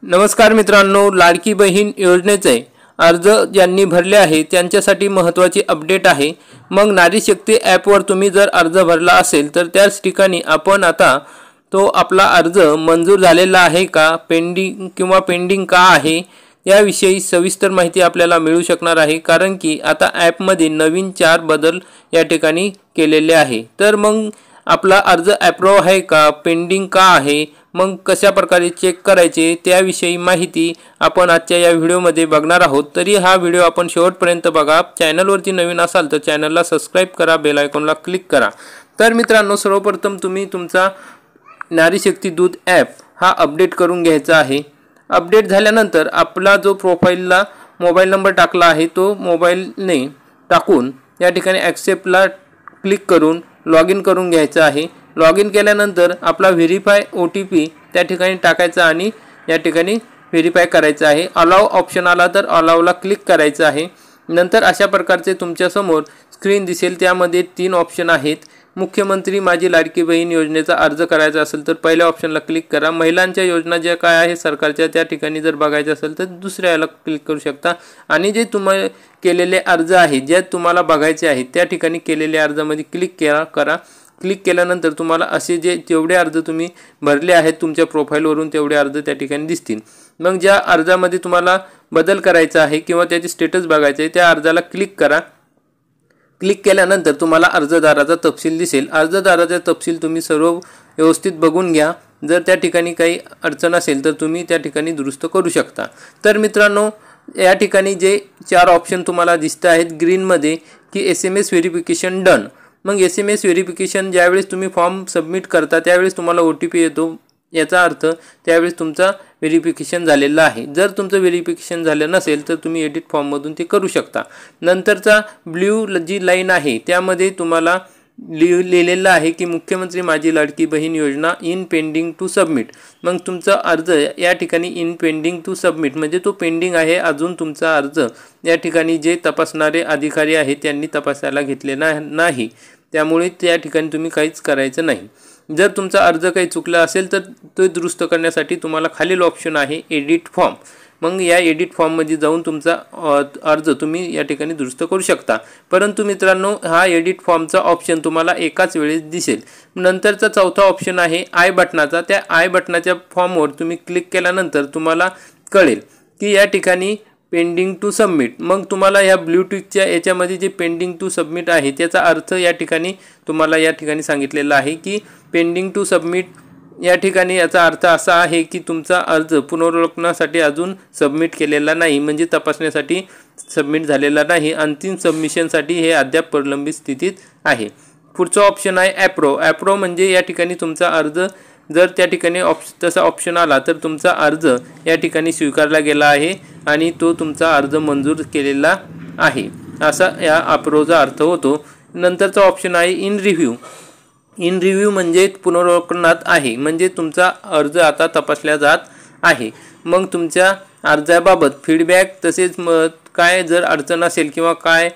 नमस्कार मित्रांनो, लाडकी बहीण योजनेचे अर्ज ज्यांनी भरले आहे त्यांच्यासाठी महत्त्वाची अपडेट आहे। मग नारी शक्ती ॲपवर तुम्ही जर अर्ज भरला असेल तर त्याच ठिकाणी आपण आता तो आपला अर्ज मंजूर झालेला आहे का, पेंडिंग का आहे याविषयी सविस्तर माहिती आपल्याला मिळू शकणार आहे। कारण की आता ॲपमध्ये नवीन 4 बदल या ठिकाणी केलेले आहे। तर मग आपला अर्ज अप्रूव्ह आहे का, पेंडिंग का आहे, मग कशा प्रकारे चेक करायचे त्याविषयी माहिती आपण आजच्या या व्हिडिओमध्ये बघणार आहोत। तरी हा व्हिडिओ आपण शेवटपर्यंत बघा। चॅनलवरती नवीन असाल तर चॅनलला सबस्क्राइब करा, बेल आयकॉनला क्लिक करा। तर मित्रांनो, सर्वप्रथम तुम्ही तुमचा नारी शक्ती दूत ॲप हा अपडेट करून घ्यायचा आहे। अपडेट झाल्यानंतर आपला जो प्रोफाइलला मोबाईल नंबर टाकला आहे तो मोबाईलने टाकून या ठिकाणी ॲक्सेप्टला क्लिक करून लॉग इन करून घ्यायचं आहे। लॉग इन केल्यानंतर आपला व्हेरीफाय OTP त्या ठिकाणी टाकायचा आणि या ठिकाणी व्हेरीफाय करायचं आहे। अलाउ ऑप्शन आला तर अलाउला क्लिक करायचं आहे। नंतर अशा प्रकारचे तुमच्या समोर स्क्रीन दिसेल, त्यामध्ये 3 ऑप्शन आहेत। मुख्यमंत्री माझी लाडकी बहीण योजनेचा अर्ज करायचा असेल तर पहिल्या ऑप्शनला क्लिक करा। महिलांच्या योजना ज्या काय आहे सरकारच्या त्या ठिकाणी जर बघायचं असेल तर दुसऱ्याला क्लिक करू शकता। आणि जे तुम्ही केलेले अर्ज आहेत, ज्या तुम्हाला बघायचे आहेत त्या ठिकाणी केलेल्या अर्जामध्ये क्लिक करा। क्लिक केल्यानंतर तुम्हाला असे जेवढे अर्ज तुम्ही भरले आहेत तुमच्या प्रोफाइलवरून तेवढे अर्ज त्या ठिकाणी दिसतील। मग ज्या अर्जामध्ये तुम्हाला बदल करायचा आहे किंवा त्याचे स्टेटस बघायचे आहे त्या अर्जाला क्लिक करा। क्लिक केल्यानंतर तुम्हाला अर्जदाराचा तपशील दिसेल। अर्जदाराचा तपशील तुम्ही सर्व व्यवस्थित बघून घ्या। जर त्या ठिकाणी काही अडचण असेल तर तुम्ही त्या ठिकाणी दुरुस्त करू शकता। तर मित्रांनो, या ठिकाणी जे 4 ऑप्शन तुम्हाला दिसत आहेत ग्रीनमध्ये की SMS व्हेरिफिकेशन डन। मग SMS व्हेरिफिकेशन ज्यावेळेस तुम्ही फॉर्म सबमिट करता त्यावेळेस तुम्हाला OTP येतो, याचा अर्थ त्यावेळेस तुमचा व्हेरिफिकेशन झालेला आहे। जर तुमचं व्हेरिफिकेशन झालं नसेल तर तुम्ही एडिट फॉर्ममधून ते करू शकता। नंतरचा ब्ल्यू जी लाईन आहे त्यामध्ये तुम्हाला लिहिलेलं आहे की मुख्यमंत्री माझी लाडकी बहीण योजना इन पेंडिंग टू सबमिट। मग तुमचा अर्ज या ठिकाणी इन पेंडिंग टू सबमिट म्हणजे तो पेंडिंग आहे, अजून तुमचा अर्ज या ठिकाणी जे तपासणारे अधिकारी आहेत त्यांनी तपासायला घेतलेला नाही, त्यामुळे त्या ठिकाणी तुम्ही काहीच करायचं नाही। जर तुमचा अर्ज काही चुकला असेल तर तो दुरुस्त करण्यासाठी तुम्हाला खालील ऑप्शन आहे एडिट फॉर्म। मग या एडिट फॉर्ममध्ये जाऊन तुमचा अर्ज तुम्ही या ठिकाणी दुरुस्त करू शकता। परंतु मित्रांनो, हा एडिट फॉर्मचा ऑप्शन तुम्हाला एकाच वेळेस दिसेल। नंतरचा चौथा ऑप्शन आहे आय बटनाचा। त्या आय बटनाच्या फॉर्मवर तुम्ही क्लिक केल्यानंतर तुम्हाला कळेल की या ठिकाणी पेंडिंग टू सबमिट। मग तुम्हाला या ब्लूटूथच्या याच्यामध्ये जे पेंडिंग टू सबमिट आहे त्याचा अर्थ या ठिकाणी तुम्हाला या ठिकाणी सांगितलेला आहे की पेंडिंग टू सबमिट या ठिकाणी याचा अर्थ असा आहे की तुमचा अर्ज पुनर्वलोकनासाठी अजून सबमिट केलेला नाही, म्हणजे तपासण्यासाठी सबमिट झालेला नाही। अंतिम सबमिशनसाठी हे अद्याप प्रलंबित स्थितीत आहे। पुढचा ऑप्शन आहे ॲप्रो म्हणजे या ठिकाणी तुमचा अर्ज जर त्या ठिकाणी तसा ऑप्शन आला तर तुमचा अर्ज या ठिकाणी स्वीकारला गेला आहे आणि तो तुमचा अर्ज मंजूर केलेला आहे, असा या अप्रोचा अर्थ होतो। नंतरचा ऑप्शन आहे इन रिव्ह्यू म्हणजे पुनर्वलोकनात आहे, म्हणजे तुमचा अर्ज आता तपासला जात आहे। मग तुमच्या अर्जाबाबत फीडबॅक तसेच काय जर अडचण असेल किंवा काय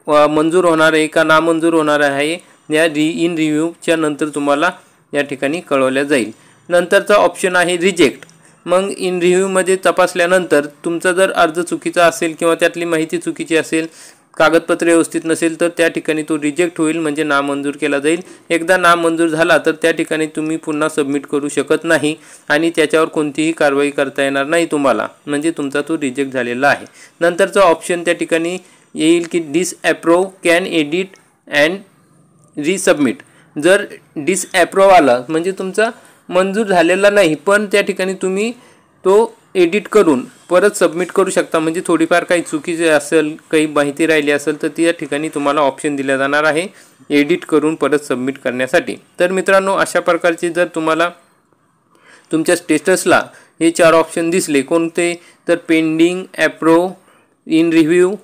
मंजूर होणार आहे का नामंजूर होणार आहे या इन रिव्ह्यूच्या नंतर तुम्हाला या ठिकाणी कळवल्या जाईल। नंतरचा ऑप्शन आहे रिजेक्ट। मग इन रिव्ह्यूमध्ये तपासल्यानंतर तुमचा जर अर्ज चुकीचा असेल किंवा त्यातली माहिती चुकीची असेल, कागदपत्रे व्यवस्थित नसेल तर त्या ठिकाणी तो रिजेक्ट होईल, म्हणजे नामंजूर केला जाईल। एकदा नामंजूर झाला तर त्या ठिकाणी तुम्ही पुन्हा सबमिट करू शकत नाही आणि त्याच्यावर कोणतीही कारवाई करता येणार नाही तुम्हाला, म्हणजे तुमचा तो रिजेक्ट झालेला आहे। नंतरचा ऑप्शन त्या ठिकाणी येईल की disapprove can edit and resubmit. जर डिसअप्रूव्ह आला म्हणजे तुमचा मंजूर झालेला नाही, पण त्या ठिकाणी तुम्ही तो एडिट करून परत सबमिट करू शकता, म्हणजे थोडीफार काही चुकीचे असेल, काही माहिती राहिली असेल तर त्या ठिकाणी तुम्हाला ऑप्शन दिला जाणार आहे एडिट करून परत सबमिट करण्यासाठी। तर मित्रांनो, अशा प्रकारचे जर तुम्हाला तुमच्या स्टेटसला हे 4 ऑप्शन दिसले कोणते तर पेंडिंग, ॲप्रूव्ह, इन रिव्ह्यू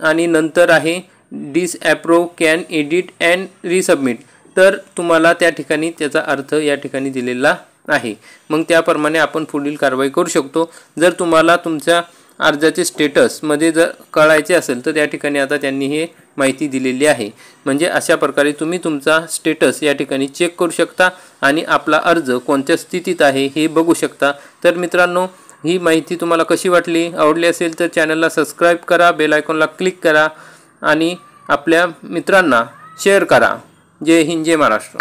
आणि नंतर आहे disapprove can edit and resubmit, तर तुम्हाला त्या ठिकाणी त्याचा अर्थ या ठिकाणी दिलेला आहे। मग त्याप्रमाणे आपण पुढील कारवाई करू शकतो। जर तुम्हाला तुमच्या अर्जाचे स्टेटसमध्ये जर कळायचे असेल तर त्या ठिकाणी आता त्यांनी हे माहिती दिलेली आहे, म्हणजे अशा प्रकारे तुम्ही तुमचा स्टेटस या ठिकाणी चेक करू शकता आणि आपला अर्ज कोणत्या स्थितीत आहे हे बघू शकता। तर मित्रांनो, ही माहिती तुम्हाला कशी वाटली? आवडली असेल तर चॅनलला सबस्क्राईब करा, बेल आयकॉनला क्लिक करा आणि आपल्या मित्रांना शेअर करा. जय हिंद, जय महाराष्ट्र.